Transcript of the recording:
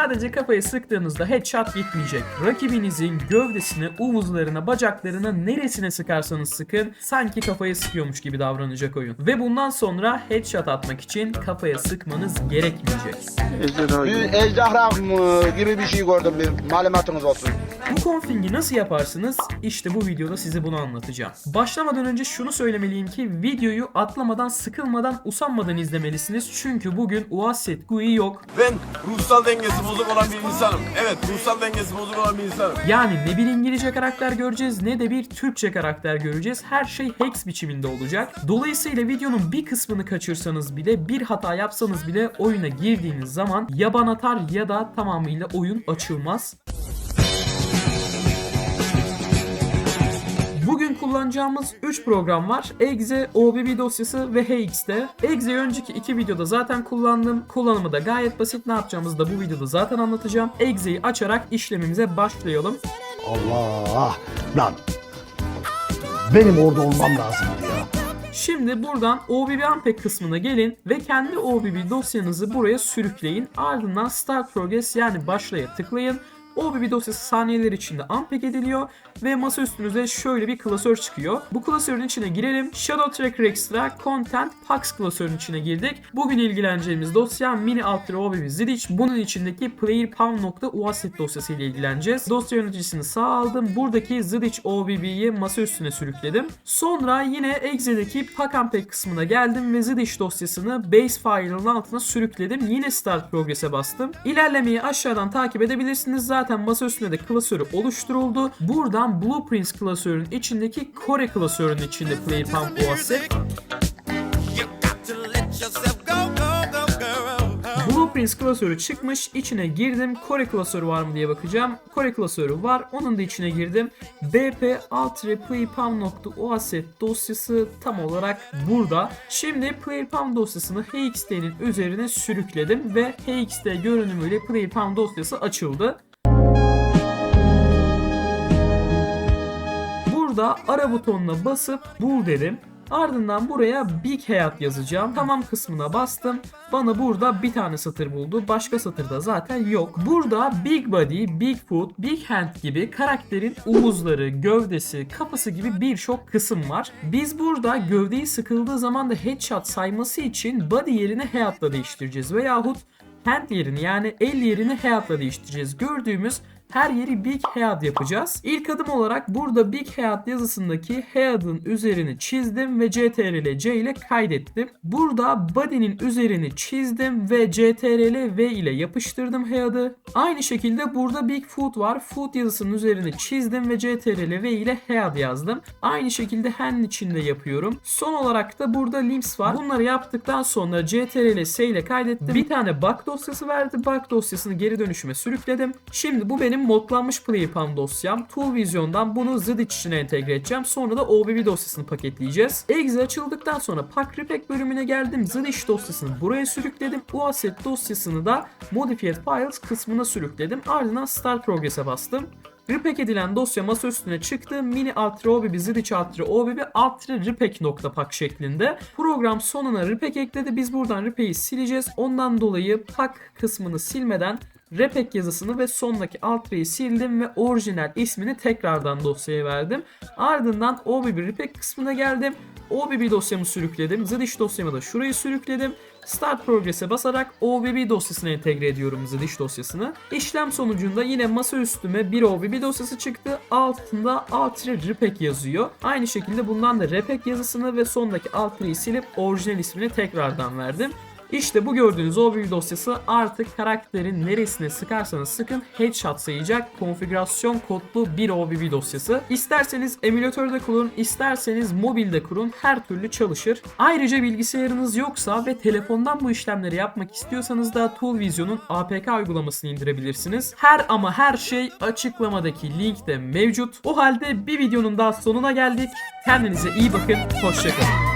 Sadece kafaya sıktığınızda headshot gitmeyecek. Rakibinizin gövdesine, omuzlarına, bacaklarına, neresine sıkarsanız sıkın sanki kafaya sıkıyormuş gibi davranacak oyun. Ve bundan sonra headshot atmak için kafaya sıkmanız gerekmeyecek. Bir ejderha gibi bir şey gördüm, bir malumatınız olsun. Bu config'i nasıl yaparsınız? İşte bu videoda size bunu anlatacağım. Başlamadan önce şunu söylemeliyim ki videoyu atlamadan, sıkılmadan, usanmadan izlemelisiniz. Çünkü bugün Uaset GUI yok. Ben ruhsal dengesi bozuk olan bir insanım. Evet, ruhsal dengesi bozuk olan bir insanım. Yani ne bir İngilizce karakter göreceğiz ne de bir Türkçe karakter göreceğiz. Her şey hex biçiminde olacak. Dolayısıyla videonun bir kısmını kaçırsanız bile, bir hata yapsanız bile oyuna girdiğiniz zaman ya ban atar ya da tamamıyla oyun açılmaz. Bugün kullanacağımız 3 program var. Exe, OBB dosyası ve HXD. Exe'yi önceki 2 videoda zaten kullandım. Kullanımı da gayet basit. Ne yapacağımızı da bu videoda zaten anlatacağım. Exe'yi açarak işlemimize başlayalım. Allah! Lan! Benim orada olmam lazımdı ya. Şimdi buradan OBB Unpack kısmına gelin ve kendi OBB dosyanızı buraya sürükleyin. Ardından Start Progress yani başlaya tıklayın. OBB dosyası saniyeler içinde unpack ediliyor ve masa üstünüze şöyle bir klasör çıkıyor. Bu klasörün içine girelim. Shadow Tracker Extra Content Pax klasörün içine girdik. Bugün ilgileneceğimiz dosya Mini Alt OBB Zidich. Bunun içindeki playerpalm.uaset dosyası ile ilgileneceğiz. Dosya yöneticisini sağa aldım. Buradaki Zidich OBB'yi masa üstüne sürükledim. Sonra yine Exe'deki Pack Unpack kısmına geldim ve Zidich dosyasını base file'ın altına sürükledim. Yine Start Progress'e bastım. İlerlemeyi aşağıdan takip edebilirsiniz. Zaten masa üstünde de klasörü oluşturuldu. Buradan Blueprints klasörün içindeki Core klasörünün içinde playerpalm.uaset. Blueprints klasörü çıkmış. İçine girdim. Core klasörü var mı diye bakacağım. Core klasörü var. Onun da içine girdim. bp playerpalm.uaset dosyası tam olarak burada. Şimdi playerpalm dosyasını HXD'nin üzerine sürükledim ve HXD görünümüyle playerpalm dosyası açıldı. Burada ara butonuna basıp bul dedim. Ardından buraya Big Head yazacağım. Tamam kısmına bastım. Bana burada bir tane satır buldu. Başka satırda zaten yok. Burada Big Body, Big Foot, Big Hand gibi karakterin omuzları, gövdesi, kafası gibi birçok kısım var. Biz burada gövdeyi sıkıldığı zaman da headshot sayması için body yerini head'la değiştireceğiz. Veyahut hand yerini yani el yerini head'la değiştireceğiz. Gördüğümüz her yeri Big Head yapacağız. İlk adım olarak burada Big Head yazısındaki Head'ın üzerini çizdim ve CTRL-C ile kaydettim. Burada Body'nin üzerini çizdim ve CTRL-V ile yapıştırdım Head'ı. Aynı şekilde burada Big Foot var. Foot yazısının üzerini çizdim ve CTRL-V ile Head yazdım. Aynı şekilde Hand içinde yapıyorum. Son olarak da burada Limbs var. Bunları yaptıktan sonra CTRL-S ile kaydettim. Bir tane bug dosyası verdi. Bug dosyasını geri dönüşüme sürükledim. Şimdi bu benim modlanmış playerpalm dosyam. Tool Vision'dan bunu Zidich içine entegre edeceğim. Sonra da OBB dosyasını paketleyeceğiz. Exe açıldıktan sonra Pack Repack bölümüne geldim. Zidich dosyasını buraya sürükledim. Uaset dosyasını da Modified Files kısmına sürükledim. Ardından Start Progress'e bastım. Repack edilen dosya masa üstüne çıktı. Mini OBB Zidich OBB repack.pack şeklinde. Program sonuna repack ekledi. Biz buradan repack'i sileceğiz. Ondan dolayı pack kısmını silmeden repack yazısını ve sondaki altre'yi sildim ve orijinal ismini tekrardan dosyaya verdim. Ardından OBB repack kısmına geldim. OBB dosyamı sürükledim. Zidich dosyamı da şurayı sürükledim. Start Progress'e basarak OBB dosyasına entegre ediyorum Zidich dosyasını. İşlem sonucunda yine masa üstüme bir OBB dosyası çıktı. Altında alt-repack yazıyor. Aynı şekilde bundan da repack yazısını ve sondaki alt-re'yi silip orijinal ismini tekrardan verdim. İşte bu gördüğünüz OBB dosyası artık karakterin neresine sıkarsanız sıkın headshot sayacak konfigürasyon kodlu bir OBB dosyası. İsterseniz emülatörde kurun, isterseniz mobilde kurun, her türlü çalışır. Ayrıca bilgisayarınız yoksa ve telefondan bu işlemleri yapmak istiyorsanız da Tool Vision'un APK uygulamasını indirebilirsiniz. Her şey açıklamadaki linkte mevcut. O halde bir videonun daha sonuna geldik. Kendinize iyi bakın, hoşça kalın.